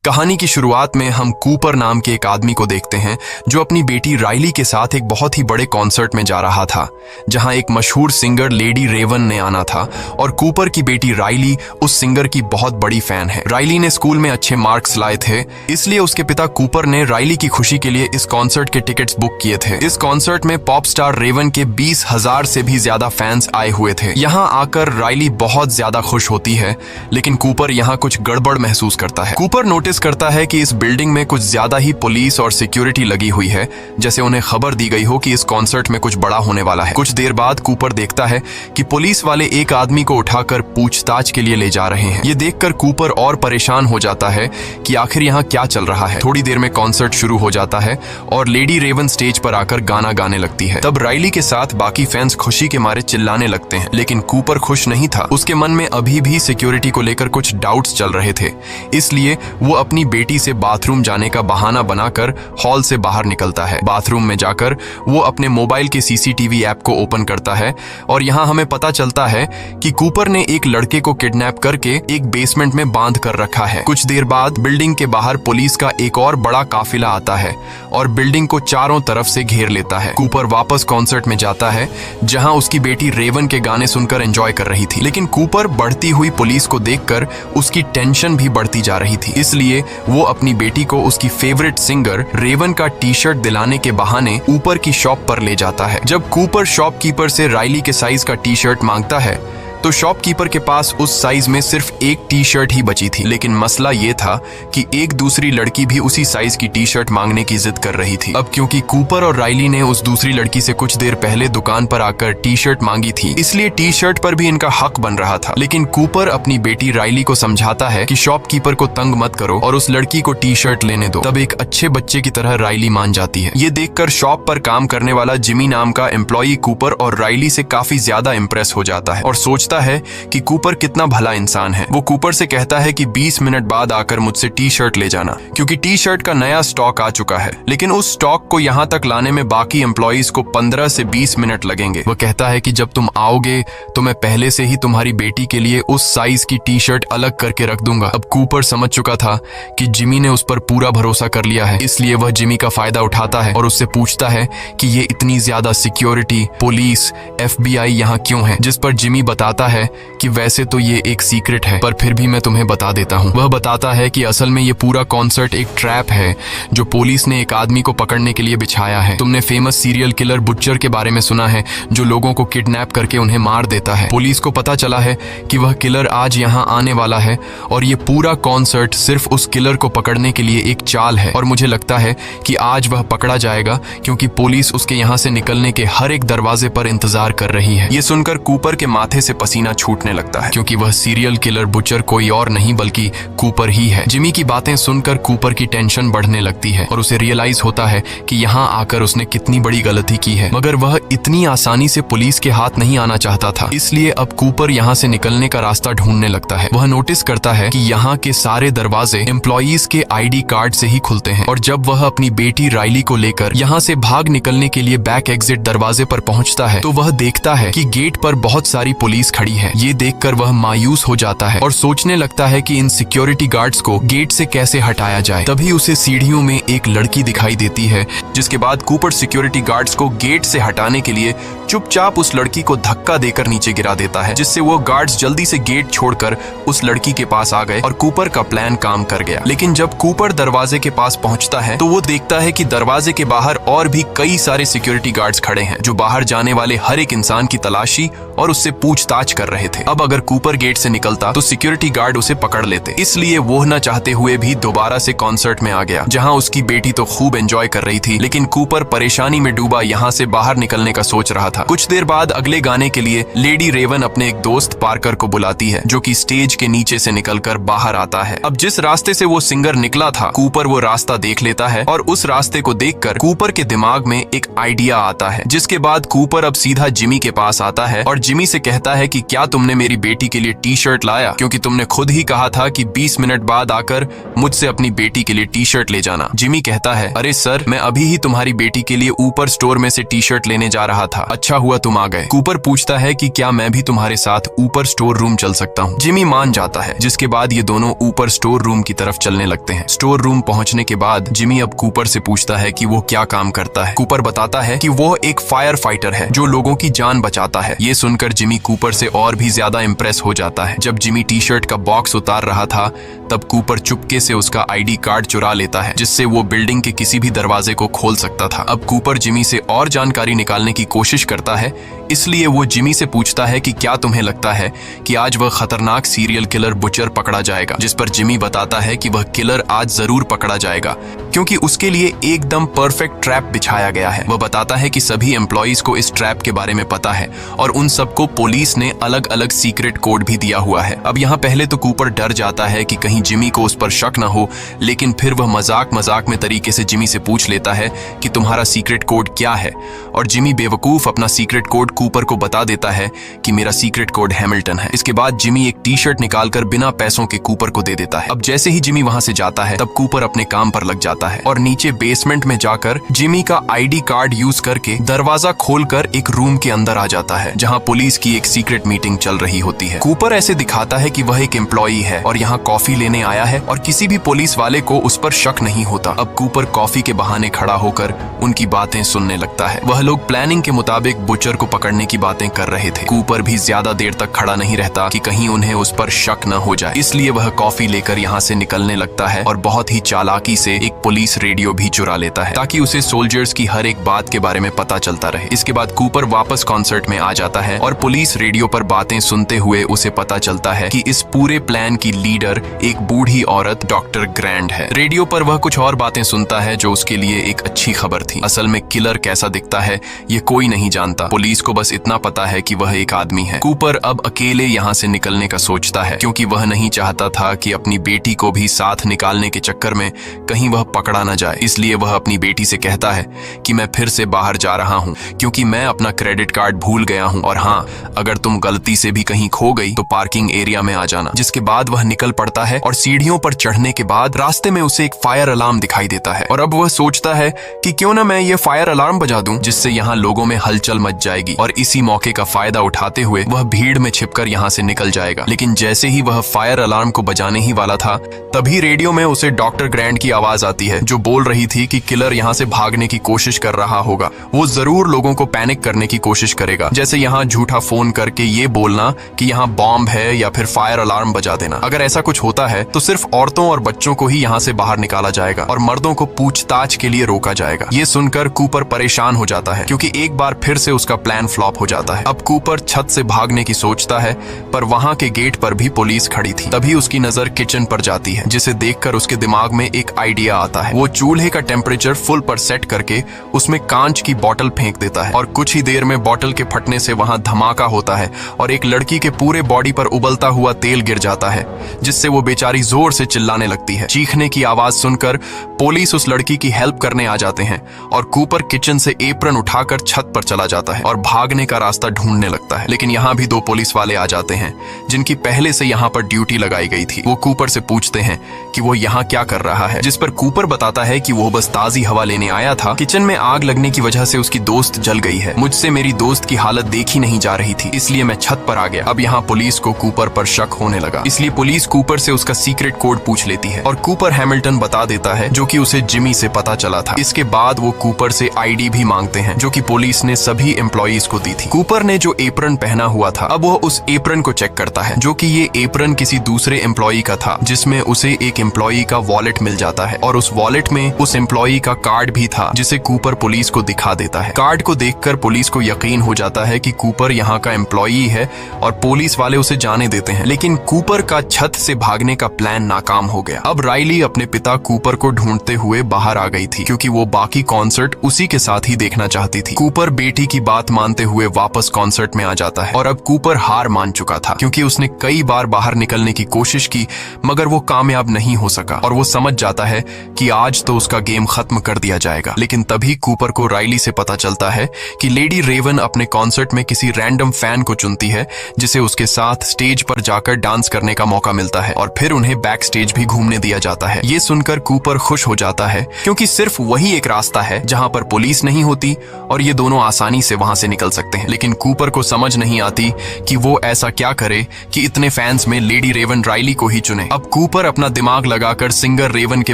कहानी की शुरुआत में हम कूपर नाम के एक आदमी को देखते हैं जो अपनी बेटी राइली के साथ एक बहुत ही बड़े कॉन्सर्ट में जा रहा था, जहां एक मशहूर सिंगर लेडी रेवन ने आना था और कूपर की बेटी राइली उस सिंगर की बहुत बड़ी फैन है। राइली ने स्कूल में अच्छे मार्क्स लाए थे, इसलिए उसके पिता कूपर ने राइली की खुशी के लिए इस कॉन्सर्ट के टिकट्स बुक किए थे। इस कॉन्सर्ट में पॉप स्टार रेवन के 20,000 से भी ज्यादा फैंस आए हुए थे। यहाँ आकर राइली बहुत ज्यादा खुश होती है, लेकिन कूपर यहाँ कुछ गड़बड़ महसूस करता है। कूपर नोटिस करता है कि इस बिल्डिंग में कुछ ज्यादा ही पुलिस और सिक्योरिटी लगी हुई है, जैसे उन्हें खबर दी गई हो कि इस कॉन्सर्ट में कुछ बड़ा होने वाला है। कुछ देर बाद कूपर देखता है कि पुलिस वाले एक आदमी को उठाकर पूछताछ के लिए ले जा रहे हैं। ये देखकर कूपर और परेशान हो जाता है कि आखिर यहाँ क्या चल रहा है। थोड़ी देर में कॉन्सर्ट शुरू हो जाता है और लेडी रेवन स्टेज पर आकर गाना गाने लगती है। तब राइली के साथ बाकी फैंस खुशी के मारे चिल्लाने लगते हैं, लेकिन कूपर खुश नहीं था। उसके मन में अभी भी सिक्योरिटी को लेकर कुछ डाउट्स चल रहे थे, इसलिए वो अपनी बेटी से बाथरूम जाने का बहाना बनाकर हॉल से बाहर निकलता है। बाथरूम में जाकर वो अपने मोबाइल के सीसीटीवी ऐप को ओपन करता है और यहाँ हमें पता चलता है कि कूपर ने एक लड़के को किडनैप करके एक बेसमेंट में बांध कर रखा है। कुछ देर बाद बिल्डिंग के बाहर पुलिस का एक और बड़ा काफिला आता है और बिल्डिंग को चारों तरफ से घेर लेता है। कूपर वापस कॉन्सर्ट में जाता है, जहाँ उसकी बेटी रेवन के गाने सुनकर एंजॉय कर रही थी, लेकिन कूपर बढ़ती हुई पुलिस को देखकर उसकी टेंशन भी बढ़ती जा रही थी। इसलिए वो अपनी बेटी को उसकी फेवरेट सिंगर रेवन का टी शर्ट दिलाने के बहाने ऊपर की शॉप पर ले जाता है। जब कूपर शॉपकीपर से राइली के साइज का टी शर्ट मांगता है तो शॉपकीपर के पास उस साइज में सिर्फ एक टी शर्ट ही बची थी, लेकिन मसला ये था कि एक दूसरी लड़की भी उसी साइज की टी शर्ट मांगने की जिद कर रही थी। अब क्योंकि कूपर और राइली ने उस दूसरी लड़की से कुछ देर पहले दुकान पर आकर टी शर्ट मांगी थी, इसलिए टी शर्ट पर भी इनका हक बन रहा था। लेकिन कूपर अपनी बेटी राइली को समझाता है कि शॉपकीपर को तंग मत करो और उस लड़की को टी शर्ट लेने दो। तब एक अच्छे बच्चे की तरह राइली मान जाती है। ये देखकर शॉप पर काम करने वाला जिमी नाम का एम्प्लॉई कूपर और राइली से काफी ज्यादा इम्प्रेस हो जाता है और सोचता है कि कूपर कितना भला इंसान है। वो कूपर से कहता है कि 20 मिनट बाद आकर मुझसे टी शर्ट ले जाना, क्योंकि टी शर्ट का नया स्टॉक आ चुका है। लेकिन उस स्टॉक को यहाँ तक लाने में बाकी एम्प्लॉइज को 15 से 20 मिनट लगेंगे। वो कहता है कि जब तुम आओगे तो मैं पहले से ही तुम्हारी बेटी के लिए उस साइज की टी शर्ट अलग करके रख दूंगा। अब कूपर समझ चुका था कि जिमी ने उस पर पूरा भरोसा कर लिया है, इसलिए वह जिमी का फायदा उठाता है और उससे पूछता है कि ये इतनी ज्यादा सिक्योरिटी, पुलिस, FBI यहाँ क्यों है, जिस पर जिमी बताता है कि वैसे तो ये एक सीक्रेट है, पर फिर भी मैं तुम्हें बता देता हूँ। वह बताता है कि असल में ये पूरा कॉन्सर्ट एक ट्रैप है जो पुलिस ने एक आदमी को पकड़ने के लिए बिछाया है। तुमने फेमस सीरियल किलर बुचर के बारे में सुना है, जो लोगों को किडनैप करके उन्हें मार देता है। पुलिस को पता चला है कि वह किलर आज यहाँ आने वाला है और ये पूरा कॉन्सर्ट सिर्फ उस किलर को पकड़ने के लिए एक चाल है, और मुझे लगता है कि आज वह पकड़ा जाएगा, क्योंकि पुलिस उसके यहाँ से निकलने के हर एक दरवाजे पर इंतजार कर रही है। ये सुनकर कूपर के माथे से पसीना छूटने लगता है, क्योंकि वह सीरियल किलर बुचर कोई और नहीं बल्कि कूपर ही है। जिमी की बातें सुनकर कूपर की टेंशन बढ़ने लगती है और उसे रियलाइज होता है कि यहाँ आकर उसने कितनी बड़ी गलती की है, मगर वह इतनी आसानी से पुलिस के हाथ नहीं आना चाहता था। इसलिए अब कूपर यहाँ से निकलने का रास्ता ढूंढने लगता है। वह नोटिस करता है कि यहाँ के सारे दरवाजे एम्प्लॉइज के ID कार्ड से ही खुलते हैं, और जब वह अपनी बेटी राइली को लेकर यहाँ से भाग निकलने के लिए बैक एग्जिट दरवाजे पर पहुँचता है तो वह देखता है कि गेट पर बहुत सारी पुलिस खड़ी है। ये देखकर वह मायूस हो जाता है और सोचने लगता है कि इन सिक्योरिटी गार्ड्स को गेट से कैसे हटाया जाए। तभी उसे सीढ़ियों में एक लड़की दिखाई देती है, जिसके बाद कूपर सिक्योरिटी गार्ड्स को गेट से हटाने के लिए चुपचाप उस लड़की को धक्का देकर नीचे गिरा देता है, जिससे वो गार्ड्स जल्दी से गेट छोड़कर उस लड़की के पास आ गए और कूपर का प्लान काम कर गया। लेकिन जब कूपर दरवाजे के पास पहुंचता है तो वो देखता है कि दरवाजे के बाहर और भी कई सारे सिक्योरिटी गार्ड्स खड़े हैं, जो बाहर जाने वाले हर एक इंसान की तलाशी और उससे पूछताछ कर रहे थे। अब अगर कूपर गेट से निकलता तो सिक्योरिटी गार्ड उसे पकड़ लेते, इसलिए वो न चाहते हुए भी दोबारा से कॉन्सर्ट में आ गया, जहां उसकी बेटी तो खूब एंजॉय कर रही थी, लेकिन कूपर परेशानी में डूबा यहाँ से बाहर निकलने का सोच रहा था। कुछ देर बाद अगले गाने के लिए लेडी रेवन अपने एक दोस्त पार्कर को बुलाती है, जो कि स्टेज के नीचे से निकलकर बाहर आता है। अब जिस रास्ते से वो सिंगर निकला था, कूपर वो रास्ता देख लेता है और उस रास्ते को देखकर कूपर के दिमाग में एक आइडिया आता है, जिसके बाद कूपर अब सीधा जिमी के पास आता है और जिमी से कहता है कि क्या तुमने मेरी बेटी के लिए टी शर्ट लाया, क्योंकि तुमने खुद ही कहा था कि 20 मिनट बाद आकर मुझसे अपनी बेटी के लिए टी शर्ट ले जाना। जिमी कहता है, अरे सर, मैं अभी ही तुम्हारी बेटी के लिए ऊपर स्टोर में से टी शर्ट लेने जा रहा था। अच्छा हुआ तुम आ गए। कूपर पूछता है कि क्या मैं भी तुम्हारे साथ ऊपर स्टोर रूम चल सकता हूँ। जिमी मान जाता है, जिसके बाद ये दोनों ऊपर स्टोर रूम की तरफ चलने लगते हैं। स्टोर रूम पहुंचने के बाद जिमी अब कूपर से पूछता है कि वो क्या काम करता है। कूपर बताता है कि वो एक फायर फाइटर है जो लोगों की जान बचाता है। ये सुनकर जिमी कूपर से और भी ज्यादा इम्प्रेस हो जाता है। जब जिमी टी शर्ट का बॉक्स उतार रहा था तब कूपर चुपके से उसका आईडी कार्ड चुरा लेता है, जिससे वो बिल्डिंग के किसी भी दरवाजे को खोल सकता था। अब कूपर जिमी से और जानकारी निकालने की कोशिश करता है, इसलिए वो जिमी से पूछता है कि क्या तुम्हें लगता है कि आज वह खतरनाक सीरियल किलर बुचर पकड़ा जाएगा। जिस पर जिमी बताता है कि वह किलर आज जरूर पकड़ा जाएगा क्योंकि उसके लिए एकदम परफेक्ट ट्रैप बिछाया गया है। वह बताता है कि सभी एम्प्लॉइज को इस ट्रैप के बारे में पता है और उन सबको पुलिस ने अलग अलग सीक्रेट कोड भी दिया हुआ है। अब यहाँ पहले तो कूपर डर जाता है कि कहीं जिमी को उस पर शक न हो, लेकिन फिर वह मजाक में तरीके से जिमी से पूछ लेता है कि तुम्हारा सीक्रेट कोड क्या है, और जिमी बेवकूफ अपना सीक्रेट कोड कूपर को बता देता है कि मेरा सीक्रेट कोड हैमिल्टन है। इसके बाद जिमी एक टी शर्ट निकालकर बिना पैसों के कूपर को दे देता है। अब जैसे ही जिमी वहां से जाता है तब कूपर अपने काम पर लग जाता है और नीचे बेसमेंट में जाकर जिमी का आईडी कार्ड यूज करके दरवाजा खोलकर एक रूम के अंदर आ जाता है जहां पुलिस की एक सीक्रेट मीटिंग चल रही होती है। कूपर ऐसे दिखाता है कि वह एक एम्प्लॉई है और यहाँ कॉफी लेने आया है और किसी भी पुलिस वाले को उस पर शक नहीं होता। अब कूपर कॉफी के बहाने खड़ा होकर उनकी बातें सुनने लगता है। वह लोग प्लानिंग के मुताबिक बुचर को पकड़ने की बातें कर रहे थे। कूपर भी ज्यादा देर तक खड़ा नहीं रहता कि कहीं उन्हें उस पर शक न हो जाए, इसलिए वह कॉफी लेकर यहाँ से निकलने लगता है और बहुत ही चालाकी से एक पुलिस रेडियो भी चुरा लेता है ताकि उसे सोल्जर्स की हर एक बात के बारे में पता चलता रहे। इसके बाद कूपर वापस कॉन्सर्ट में आ जाता है और पुलिस रेडियो पर बातें सुनते हुए उसे पता चलता है कि इस पूरे प्लान की लीडर एक बूढ़ी औरत डॉक्टर ग्रैंड है। रेडियो पर वह कुछ और बातें सुनता है जो उसके लिए एक अच्छी खबर थी। असल में किलर कैसा दिखता है ये कोई नहीं जानता, पुलिस को बस इतना पता है कि वह एक आदमी है। कूपर अब अकेले यहाँ से निकलने का सोचता है क्योंकि वह नहीं चाहता था कि अपनी बेटी को भी साथ निकालने के चक्कर में कहीं वह पकड़ा न जाए। इसलिए वह अपनी बेटी से कहता है कि मैं फिर से बाहर जा रहा हूँ क्योंकि मैं अपना क्रेडिट कार्ड भूल गया हूँ, और हाँ, अगर तुम गलती से भी कहीं खो गई तो पार्किंग एरिया में आ जाना। जिसके बाद वह निकल पड़ता है और सीढ़ियों पर चढ़ने के बाद रास्ते में उसे एक फायर अलार्म दिखाई देता है और अब वह सोचता है कि क्यों ना मैं ये फायर अलार्म बजा दूं, जिससे यहाँ लोगों में हलचल मच जाएगी, और इसी मौके का फायदा उठाते हुए वह भीड़ में छिपकर यहाँ से निकल जाएगा। लेकिन जैसे ही वह फायर अलार्म को बजाने ही वाला था तभी रेडियो में उसे डॉक्टर ग्रैंड की आवाज आती है जो बोल रही थी कि किलर यहाँ से भागने की कोशिश कर रहा होगा। वो जरूर लोगों को पैनिक करने की कोशिश करेगा, जैसे यहाँ झूठा फोन करके ये बोलना कि यहाँ बॉम्ब है या फिर फायर अलार्म बजा देना। अगर ऐसा कुछ होता है तो सिर्फ औरतों और बच्चों को ही यहाँ से बाहर निकाला जाएगा और मर्दों को पूछताछ के लिए रोका जाएगा। ये सुनकर कूपर परेशान हो जाता है क्योंकि एक बार फिर से उसका प्लान फ्लॉप हो जाता है। अब कूपर छत से भागने की सोचता है पर वहाँ के गेट पर भी पुलिस खड़ी थी। तभी उसकी नजर किचन पर जाती है जिसे देखकर उसके दिमाग में एक आइडिया आता है। वो चूल्हे का टेम्परेचर फुल पर सेट करके उसमें कांच की बोतल फेंक देता है और कुछ ही देर में बोतल के फटने से वहाँ धमाका होता है और एक लड़की के पूरे बॉडी पर उबलता हुआ तेल गिर जाता है, जिससे वो बेचारी जोर से चिल्लाने लगती है। चीखने की आवाज सुनकर पुलिस उस लड़की की हेल्प करने आ जाते हैं और कूपर किचन से एप्रन उठाकर छत पर चला जाता है और भागने का रास्ता ढूंढने लगता है। लेकिन यहाँ भी दो पुलिस वाले आ जाते हैं जिनकी पहले से यहाँ पर ड्यूटी लगाई गई थी। वो कूपर से पूछते हैं कि वो यहाँ क्या कर रहा है, जिस पर कूपर बताता है कि वो बस ताजी हवा लेने आया था। किचन में आग लगने की वजह से उसकी दोस्त जल गई है। मुझसे मेरी दोस्त की हालत देखी नहीं जा रही थी, इसलिए मैं छत पर आ गया। अब यहाँ पुलिस को कूपर पर शक होने लगा, इसलिए पुलिस कूपर से उसका सीक्रेट कोड पूछ लेती है और कूपर हैमिल्टन बता देता है जो कि उसे जिमी से पता चला था। इसके बाद वो कूपर से आईडी भी मांगते हैं जो कि पुलिस ने सभी एम्प्लॉइज को दी थी। कूपर ने जो एप्रन पहना हुआ था अब वह उस एप्रन को चेक करता है जो कि ये एप्रन किसी दूसरे एम्प्लॉई का था, जिसमें उसे एक एम्प्लॉई का वॉलेट मिल जाता है और उस वॉलेट में उस एम्प्लॉई का कार्ड भी था जिसे कूपर पुलिस को दिखा देता है। कार्ड को देखकर पुलिस को यकीन हो जाता है कि कूपर यहाँ का एम्प्लॉई है और पुलिस वाले उसे जाने देते हैं। लेकिन कूपर का छत से भागने का प्लान नाकाम हो गया। अब राइली अपने पिता कूपर को ढूंढते हुए बाहर आ गई थी क्योंकि वो बाकी कॉन्सर्ट उसी के साथ ही देखना चाहती थी। कूपर बेटी की बात मानते हुए वापस कॉन्सर्ट में आ जाता है और अब कूपर हार मान चुका था क्योंकि उसने कई बार बाहर निकलने की कोशिश की मगर वो कामयाब नहीं हो सका और वो समझ जाता है कि आज तो उसका गेम खत्म कर दिया जाएगा। लेकिन तभी कूपर को राइली से पता चलता है कि लेडी रेवन अपने कॉन्सर्ट में किसी रैंडम फैन को चुनती है जिसे उसके साथ स्टेज पर जाकर डांस करने का मौका मिलता है और फिर उन्हें बैक स्टेज भी घूमने दिया जाता है। ये सुनकर कूपर खुश हो जाता है क्योंकि सिर्फ वही एक रास्ता है जहां पर पुलिस नहीं होती और ये दोनों आसानी से वहां से निकल निकल सकते हैं। लेकिन कूपर को समझ नहीं आती कि वो ऐसा क्या करे कि इतने फैंस में लेडी रेवन राइली को ही चुने। अब कूपर अपना दिमाग लगाकर सिंगर रेवन के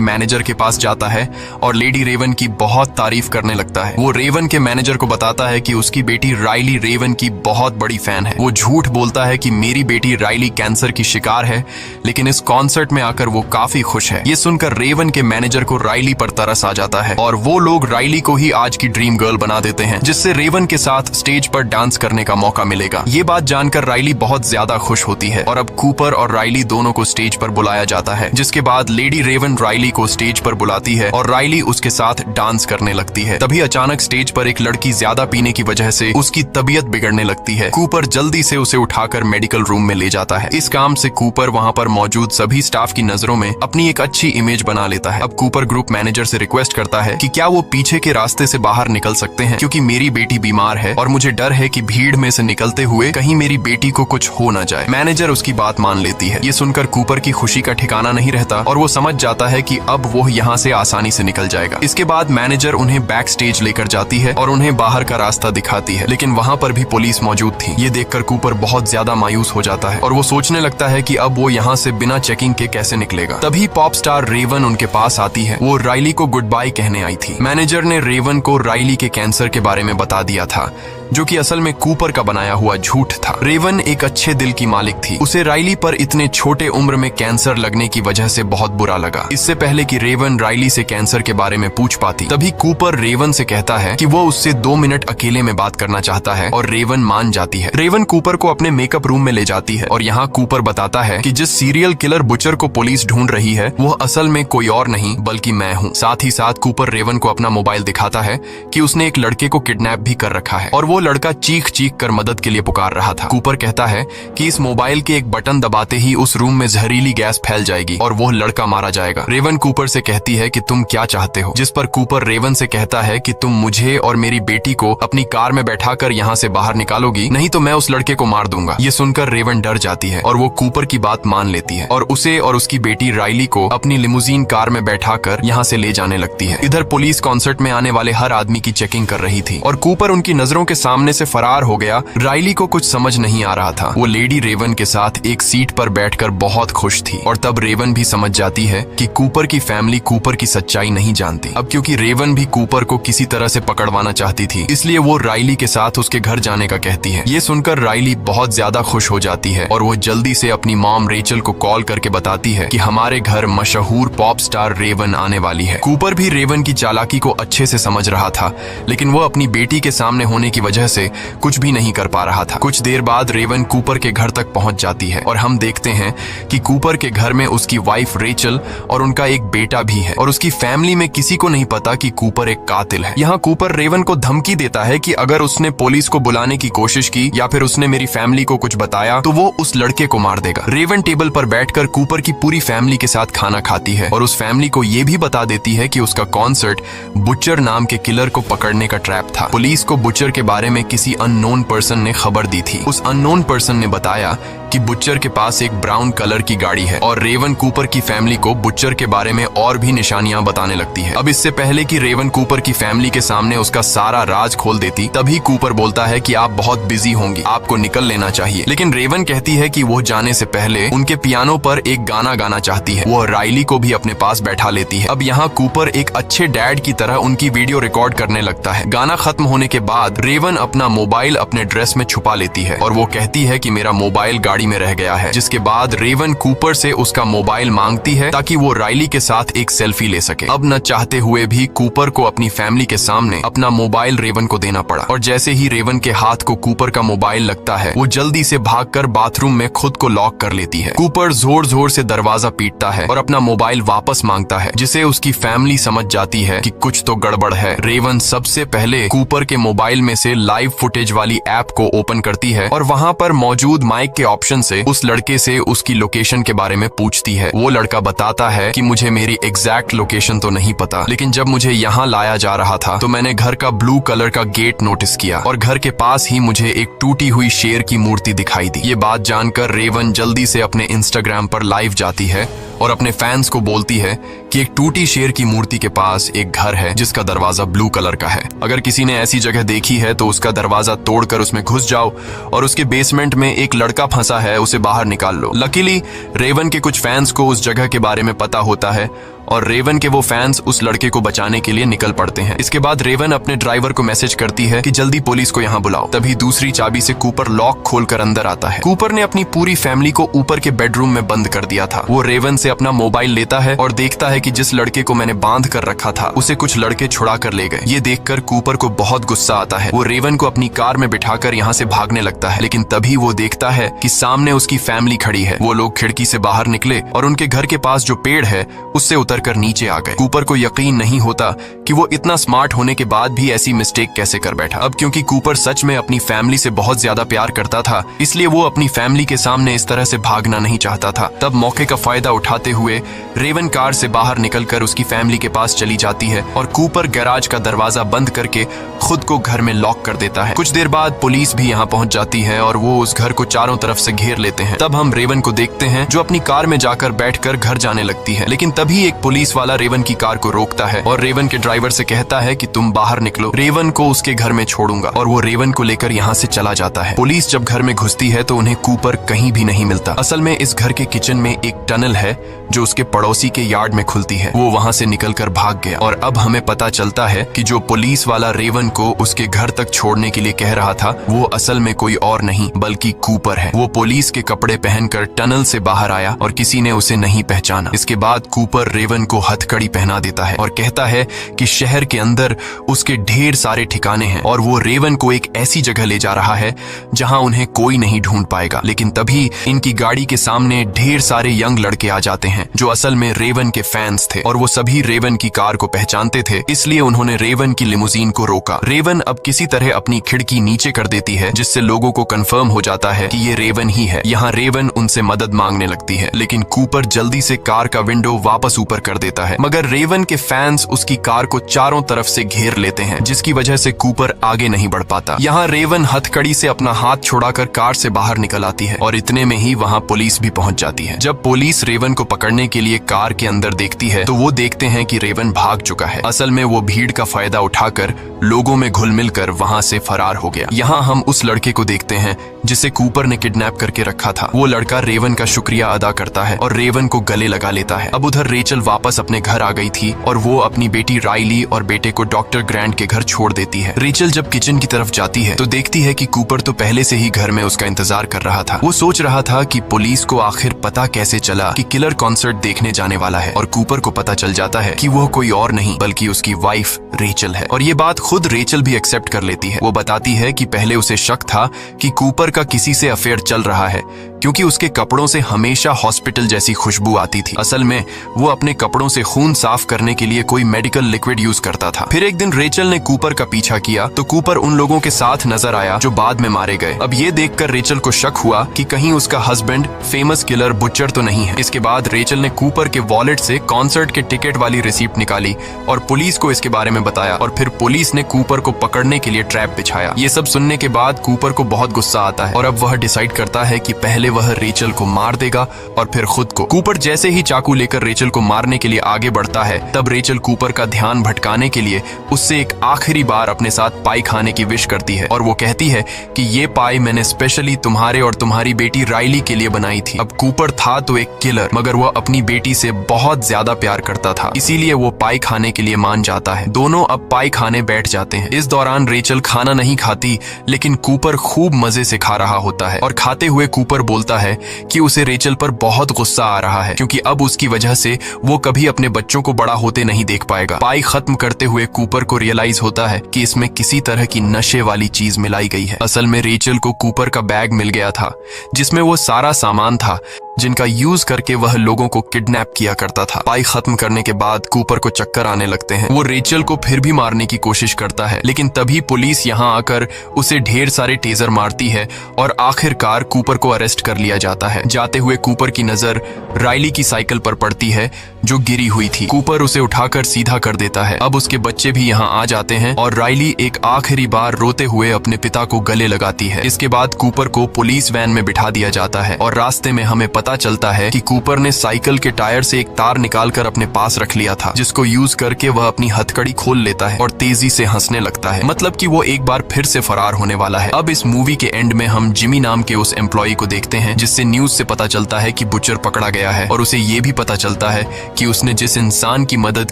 मैनेजर के पास जाता है और लेडी रेवन की बहुत तारीफ करने लगता है। वो रेवन के मैनेजर को बताता है कि उसकी बेटी राइली रेवन की बहुत बड़ी फैन है। वो झूठ बोलता है कि मेरी बेटी राइली कैंसर की शिकार है, लेकिन इस कॉन्सर्ट में आकर वो काफी खुश है। ये सुनकर रेवन के मैनेजर को राइली पर तरस आ जाता है और वो लोग राइली को ही आज की ड्रीम गर्ल बना देते हैं, जिससे रेवन के साथ स्टेज पर डांस करने का मौका मिलेगा। ये बात जानकर राइली बहुत ज्यादा खुश होती है और अब कूपर और राइली दोनों को स्टेज पर बुलाया जाता है, जिसके बाद लेडी रेवन राइली को स्टेज पर बुलाती है और राइली उसके साथ डांस करने लगती है। तभी अचानक स्टेज पर एक लड़की ज्यादा पीने की वजह से उसकी तबीयत बिगड़ने लगती है। कूपर जल्दी से उसे उठाकर मेडिकल रूम में ले जाता है। इस काम से कूपर वहाँ पर मौजूद सभी स्टाफ की नजरों में अपनी एक अच्छी इमेज बना लेता है। अब कूपर ग्रुप मैनेजर से रिक्वेस्ट करता है कि क्या वो पीछे के रास्ते से बाहर निकल सकते हैं, क्योंकि मेरी बेटी बीमार है और मुझे डर है कि भीड़ में से निकलते हुए कहीं मेरी बेटी को कुछ हो न जाए। मैनेजर उसकी बात मान लेती है। ये सुनकर कूपर की खुशी का ठिकाना नहीं रहता और वो समझ जाता है कि अब वो यहाँ से आसानी से निकल जाएगा। इसके बाद मैनेजर उन्हें बैक स्टेज लेकर जाती है और उन्हें बाहर का रास्ता दिखाती है, लेकिन वहाँ पर भी पुलिस मौजूद थी। ये देखकर कूपर बहुत ज्यादा मायूस हो जाता है और वो सोचने लगता है कि अब वो यहाँ से बिना चेकिंग के कैसे निकलेगा। तभी पॉप स्टार रेवन उनके पास आती है। वो राइली को गुड बाय कहने आई थी। मैनेजर ने रेवन को राइली के कैंसर के बारे में बता दिया था, जो कि असल में कूपर का बनाया हुआ झूठ था। रेवन एक अच्छे दिल की मालिक थी। उसे राइली पर इतने छोटे उम्र में कैंसर लगने की वजह से बहुत बुरा लगा। इससे पहले कि रेवन राइली से कैंसर के बारे में पूछ पाती, तभी कूपर रेवन से कहता है कि वो उससे 2 मिनट अकेले में बात करना चाहता है और रेवन मान जाती है। रेवन कूपर को अपने मेकअप रूम में ले जाती है और यहाँ कूपर बताता है कि जिस सीरियल किलर बुचर को पुलिस ढूंढ रही है वो असल में कोई और नहीं बल्कि मैं हूँ। साथ ही साथ कूपर रेवन को अपना मोबाइल दिखाता है कि उसने एक लड़के को किडनैप भी कर रखा है और वो लड़का चीख चीख कर मदद के लिए पुकार रहा था। कूपर कहता है कि इस मोबाइल के एक बटन दबाते ही उस रूम में जहरीली गैस फैल जाएगी और वो लड़का मारा जाएगा। रेवन कूपर से कहती है कि तुम क्या चाहते हो, जिस पर कूपर रेवन से कहता है कि तुम मुझे और मेरी बेटी को अपनी कार में बैठाकर यहाँ से बाहर निकालोगी, नहीं तो मैं उस लड़के को मार दूंगा। ये सुनकर रेवन डर जाती है और वो कूपर की बात मान लेती है और उसे और उसकी बेटी राइली को अपनी लिमोजीन कार में बैठाकर यहाँ से ले जाने लगती है। इधर पुलिस कॉन्सर्ट में आने वाले हर आदमी की चेकिंग कर रही थी और कूपर उनकी नजरों के सामने से फरार हो गया। राइली को कुछ समझ नहीं आ रहा था। वो लेडी रेवन के साथ एक सीट पर बैठकर बहुत खुश थी और तब रेवन भी समझ जाती है कि कूपर की फैमिली कूपर की सच्चाई नहीं जानती। अब क्योंकि रेवन भी कूपर को किसी तरह से पकड़वाना चाहती थी, इसलिए वो राइली के साथ उसके घर जाने का कहती है। ये सुनकर राइली बहुत ज्यादा खुश हो जाती है और वो जल्दी से अपनी मॉम रेचल को कॉल करके बताती है कि हमारे घर मशहूर पॉप स्टार रेवन आने वाली है। कूपर भी रेवन की चालाकी को अच्छे से समझ रहा था, लेकिन वो अपनी बेटी के सामने होने की वजह से कुछ भी नहीं कर पा रहा था। कुछ देर बाद रेवन कूपर के घर तक पहुंच जाती है और हम देखते हैं कि कूपर के घर में उसकी वाइफ रेचल और उनका एक बेटा भी है और उसकी फैमिली में किसी को नहीं पता कि कूपर एक कातिल है। यहाँ कूपर रेवन को धमकी देता है कि अगर उसने पुलिस को बुलाने की कोशिश की या फिर उसने मेरी फैमिली को कुछ बताया तो वो उस लड़के को मार देगा। रेवन टेबल पर बैठकर कूपर की पूरी फैमिली के साथ खाना खाती है और उस फैमिली को ये भी बता देती है कि उसका कॉन्सर्ट बुचर नाम के किलर को पकड़ने का ट्रैप था। पुलिस को बुचर के बारे में किसी अननोन पर्सन ने खबर दी थी। उस अननोन पर्सन ने बताया कि बुचर के पास एक ब्राउन कलर की गाड़ी है और रेवन कूपर की फैमिली को बुचर के बारे में और भी निशानियां बताने लगती है। अब इससे पहले कि रेवन कूपर की फैमिली के सामने उसका सारा राज खोल देती, तभी कूपर बोलता है कि आप बहुत बिजी होंगी, आपको निकल लेना चाहिए। लेकिन रेवन कहती है कि वो जाने से पहले उनके पियानो पर एक गाना गाना चाहती है। वो राइली को भी अपने पास बैठा लेती है। अब यहाँ कूपर एक अच्छे डैड की तरह उनकी वीडियो रिकॉर्ड करने लगता है। गाना खत्म होने के बाद रेवन अपना मोबाइल अपने ड्रेस में छुपा लेती है और वो कहती है कि मेरा मोबाइल गाड़ी में रह गया है, जिसके बाद रेवन कूपर से उसका मोबाइल मांगती है ताकि वो राइली के साथ एक सेल्फी ले सके। अब न चाहते हुए भी कूपर को अपनी फैमिली के सामने अपना मोबाइल रेवन को देना पड़ा और जैसे ही रेवन के हाथ को कूपर का मोबाइल लगता है वो जल्दी से भागकर बाथरूम में खुद को लॉक कर लेती है। कूपर जोर जोर से दरवाजा पीटता है और अपना मोबाइल वापस मांगता है, जिसे उसकी फैमिली समझ जाती है कि कुछ तो गड़बड़ है। रेवन सबसे पहले कूपर के मोबाइल में से लाइव फुटेज वाली ऐप को ओपन करती है और वहाँ पर मौजूद माइक के ऑप्शन रिसेप्शन से उस लड़के से उसकी लोकेशन के बारे में पूछती है। वो लड़का बताता है कि मुझे मेरी एग्जैक्ट लोकेशन तो नहीं पता, लेकिन जब मुझे यहाँ लाया जा रहा था तो मैंने घर का ब्लू कलर का गेट नोटिस किया और घर के पास ही मुझे एक टूटी हुई शेर की मूर्ति दिखाई दी। ये बात जानकर रेवन जल्दी से अपने इंस्टाग्राम पर लाइव जाती है और अपने फैंस को बोलती है कि एक टूटी शेर की मूर्ति के पास एक घर है जिसका दरवाजा ब्लू कलर का है। अगर किसी ने ऐसी जगह देखी है तो उसका दरवाजा तोड़कर उसमें घुस जाओ और उसके बेसमेंट में एक लड़का फंसा है, उसे बाहर निकाल लो। लकीली रेवन के कुछ फैंस को उस जगह के बारे में पता होता है और रेवन के वो फैंस उस लड़के को बचाने के लिए निकल पड़ते हैं। इसके बाद रेवन अपने ड्राइवर को मैसेज करती है कि जल्दी पुलिस को यहाँ बुलाओ। तभी दूसरी चाबी से कूपर लॉक खोलकर अंदर आता है। कूपर ने अपनी पूरी फैमिली को ऊपर के बेडरूम में बंद कर दिया था। वो रेवन से अपना मोबाइल लेता है और देखता है कि जिस लड़के को मैंने बांध कर रखा था उसे कुछ लड़के छुड़ा कर ले गए। ये देखकर कूपर को बहुत गुस्सा आता है। वो रेवन को अपनी कार में बिठाकर यहाँ से भागने लगता है, लेकिन तभी वो देखता है कि सामने उसकी फैमिली खड़ी है। वो लोग खिड़की से बाहर निकले और उनके घर के पास जो पेड़ है उससे उतरकर नीचे आ गए। कूपर को यकीन नहीं होता कि वो इतना स्मार्ट होने के बाद भी ऐसी मिस्टेक कैसे कर बैठा। अब क्योंकि कूपर सच में अपनी फैमिली से बहुत ज्यादा प्यार करता था, इसलिए वो अपनी फैमिली के सामने इस तरह से भागना नहीं चाहता था। तब मौके का फायदा उठाते हुए रेवन कार से बाहर निकलकर उसकी फैमिली के पास चली जाती है और कूपर गैराज का दरवाजा बंद करके खुद को घर में लॉक कर देता है। कुछ देर बाद पुलिस भी यहाँ पहुंच जाती है और वो उस घर को चारों तरफ से घेर लेते हैं। तब हम रेवन को देखते हैं जो अपनी कार में जाकर बैठकर घर जाने लगती है, लेकिन तभी एक पुलिस वाला रेवन की कार को रोकता है और रेवन के ड्राइवर से कहता है कि तुम बाहर निकलो, रेवन को उसके घर में छोड़ूंगा। और वो रेवन को लेकर यहाँ से चला जाता है। पुलिस जब घर में घुसती है तो उन्हें कूपर कहीं भी नहीं मिलता। असल में इस घर के किचन में एक टनल है जो उसके पड़ोसी के यार्ड में खुलती है। वो वहाँ से निकलकर भाग गया और अब हमें पता चलता है कि जो पुलिस वाला रेवन को उसके घर तक छोड़ने के लिए कह रहा था वो असल में कोई और नहीं बल्कि कूपर है। वो पुलिस के कपड़े पहनकर टनल से बाहर आया और किसी ने उसे नहीं पहचाना। इसके बाद कूपर रेवन को हथकड़ी पहना देता है और कहता है कि शहर के अंदर उसके ढेर सारे ठिकाने हैं और वो रेवन को एक ऐसी जगह ले जा रहा है जहां उन्हें कोई नहीं ढूंढ पाएगा। लेकिन तभी इनकी गाड़ी के सामने ढेर सारे यंग लड़के आ जाते हैं जो असल में रेवन के फैंस थे और वो सभी रेवन की कार को पहचानते थे, इसलिए उन्होंने रेवन की लिमुजीन को रोका। रेवन अब किसी तरह अपनी खिड़की नीचे कर देती है जिससे लोगों को कंफर्म हो जाता है कि ये रेवन ही है। यहाँ रेवन उनसे मदद मांगने लगती है, लेकिन कूपर जल्दी से कार का विंडो वापस ऊपर कर देता है। मगर रेवन के फैंस उसकी कार को चारों तरफ से घेर लेते हैं जिसकी वजह से कूपर आगे नहीं बढ़ पाता। यहाँ रेवन हथकड़ी से अपना हाथ छुड़ाकर कार से बाहर निकल आती है और इतने में ही वहाँ पुलिस भी पहुंच जाती है। जब पुलिस रेवन को पकड़ने के लिए कार के अंदर देखती है तो वो देखते हैं कि रेवन भाग चुका है। असल में वो भीड़ का फायदा उठाकर लोगों में घुल मिलकर वहाँ से फरार हो गया। यहाँ हम उस लड़के को देखते हैं जिसे कूपर ने किडनैप करके रखा था। वो लड़का रेवन का शुक्रिया अदा करता है और रेवन को गले लगा लेता है। अब उधर रेचल वापस अपने घर आ गई थी और वो अपनी बेटी राइली और बेटे को डॉक्टर ग्रैंट के घर छोड़ देती है। रेचल जब किचन की तरफ जाती है तो देखती है कि कूपर तो पहले से ही घर में उसका इंतजार कर रहा था। वो सोच रहा था कि पुलिस को आखिर पता कैसे चला कि किलर कॉन्सर्ट देखने जाने वाला है और कूपर को पता चल जाता है कि वो कोई और नहीं बल्कि उसकी वाइफ रेचल है। और ये बात खुद रेचल भी एक्सेप्ट कर लेती है। वो बताती है कि पहले उसे शक था कि कूपर का किसी से अफेयर चल रहा है क्योंकि उसके कपड़ों से हमेशा हॉस्पिटल जैसी खुशबू आती थी। असल में वो अपने कपड़ों से खून साफ करने के लिए कोई मेडिकल लिक्विड यूज करता था। फिर एक दिन रेचल ने कूपर का पीछा किया तो कूपर उन लोगों के साथ नजर आया जो बाद में मारे गए। अब ये देखकर रेचल को शक हुआ कि कहीं उसका हस्बैंड फेमस किलर बुचर तो नहीं है। इसके बाद रेचल ने कूपर के वॉलेट से कॉन्सर्ट के टिकट वाली रिसीप्ट निकाली और पुलिस को इसके बारे में बताया और फिर पुलिस ने कूपर को पकड़ने के लिए ट्रैप बिछाया। ये सब सुनने के बाद कूपर को बहुत गुस्सा आता है और अब वह डिसाइड करता है कि पहले वह रेचल को मार देगा और फिर खुद को। कूपर जैसे ही चाकू लेकर रेचल को मारने के लिए आगे बढ़ता है तब रेचल कूपर का ध्यान भटकाने के लिए उससे एक आखिरी बार अपने साथ पाई खाने की विश करती है और वो कहती है कि ये पाई मैंने स्पेशली तुम्हारे और तुम्हारी बेटी राइली के लिए बनाई थी। अब कूपर था तो एक किलर मगर वह अपनी बेटी से बहुत ज्यादा प्यार करता था, इसीलिए वो पाई खाने के लिए मान जाता है। दोनों अब पाई खाने बैठ जाते हैं। इस दौरान रेचल खाना नहीं खाती लेकिन कूपर खूब मजे से खा रहा होता है और खाते हुए कूपर बोलता है कि उसे रेचल पर बहुत गुस्सा आ रहा है क्योंकि अब उसकी वजह से वो कभी अपने बच्चों को बड़ा होते नहीं देख पाएगा। पाई खत्म करते हुए कूपर को रियलाइज होता है कि इसमें किसी तरह की नशे वाली चीज मिलाई गई है। असल में रेचल को कूपर का बैग मिल गया था जिसमें वो सारा सामान था जिनका यूज करके वह लोगों को किडनैप किया करता था। पाई खत्म करने के बाद कूपर को चक्कर आने लगते हैं। वो रेचल को फिर भी मारने की कोशिश करता है, लेकिन तभी पुलिस यहाँ आकर उसे ढेर सारे टेजर मारती है और आखिरकार कूपर को अरेस्ट कर लिया जाता है। जाते हुए कूपर की नजर राइली की साइकिल पर पड़ती है जो गिरी हुई थी। कूपर उसे उठाकर सीधा कर देता है। अब उसके बच्चे भी यहाँ आ जाते हैं और राइली एक आखिरी बार रोते हुए अपने पिता को गले लगाती है। इसके बाद कूपर को पुलिस वैन में बिठा दिया जाता है और रास्ते में हमें पता चलता है कि कूपर ने साइकिल के टायर से एक तार निकालकर अपने पास रख लिया था, जिसको यूज करके वह अपनी हथकड़ी खोल लेता है और तेजी से हंसने लगता है। मतलब कि वो एक बार फिर से फरार होने वाला है। अब इस मूवी के एंड में हम जिमी नाम के उस एम्प्लॉय को देखते हैं, जिससे न्यूज से पता चलता है कि बुचर पकड़ा गया है और उसे ये भी पता चलता है कि उसने जिस इंसान की मदद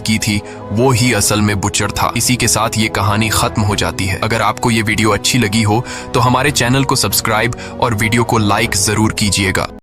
की थी वो ही असल में बुचर था। इसी के साथ ये कहानी खत्म हो जाती है। अगर आपको ये वीडियो अच्छी लगी हो तो हमारे चैनल को सब्सक्राइब और वीडियो को लाइक जरूर कीजिएगा।